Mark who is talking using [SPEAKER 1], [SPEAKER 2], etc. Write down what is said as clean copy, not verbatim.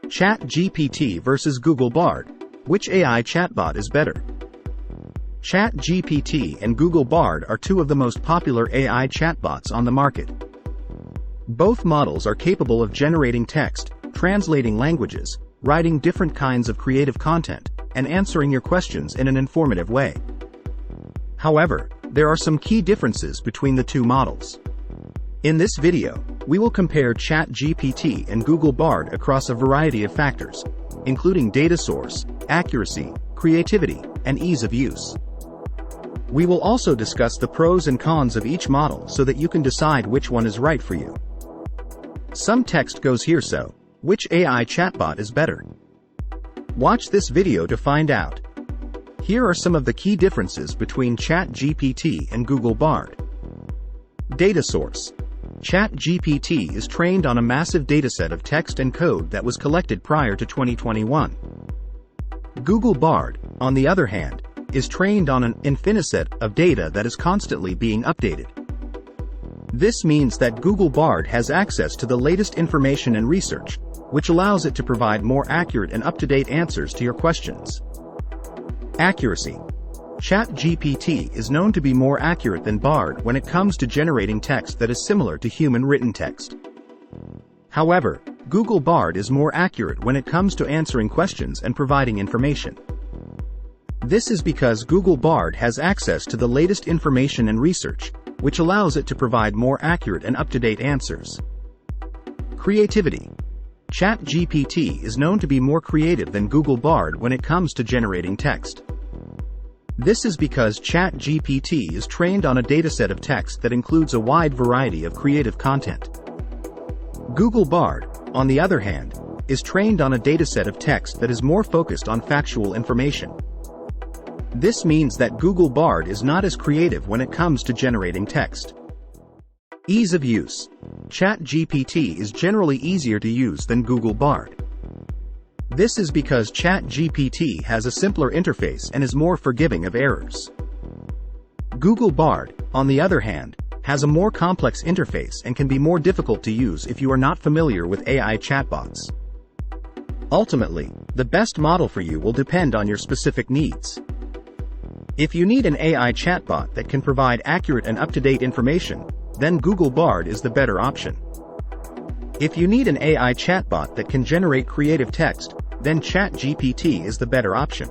[SPEAKER 1] ChatGPT versus Google Bard. Which AI chatbot is better? ChatGPT and Google Bard are two of the most popular AI chatbots on the market. Both models are capable of generating text, translating languages, writing different kinds of creative content, and answering your questions in an informative way. However, there are some key differences between the two models. In this video, we will compare ChatGPT and Google Bard across a variety of factors, including data source, accuracy, creativity, and ease of use. We will also discuss the pros and cons of each model so that you can decide which one is right for you. Some text goes here, so which AI chatbot is better? Watch this video to find out. Here are some of the key differences between ChatGPT and Google Bard. Data source. ChatGPT is trained on a massive dataset of text and code that was collected prior to 2021. Google Bard, on the other hand, is trained on an infinite set of data that is constantly being updated. This means that Google Bard has access to the latest information and research, which allows it to provide more accurate and up-to-date answers to your questions. Accuracy. ChatGPT is known to be more accurate than Bard when it comes to generating text that is similar to human-written text. However, Google Bard is more accurate when it comes to answering questions and providing information. This is because Google Bard has access to the latest information and research, which allows it to provide more accurate and up-to-date answers. Creativity. ChatGPT is known to be more creative than Google Bard when it comes to generating text. This is because ChatGPT is trained on a dataset of text that includes a wide variety of creative content. Google Bard, on the other hand, is trained on a dataset of text that is more focused on factual information. This means that Google Bard is not as creative when it comes to generating text. Ease of use. ChatGPT is generally easier to use than Google Bard. This is because ChatGPT has a simpler interface and is more forgiving of errors. Google Bard, on the other hand, has a more complex interface and can be more difficult to use if you are not familiar with AI chatbots. Ultimately, the best model for you will depend on your specific needs. If you need an AI chatbot that can provide accurate and up-to-date information, then Google Bard is the better option. If you need an AI chatbot that can generate creative text, then ChatGPT is the better option.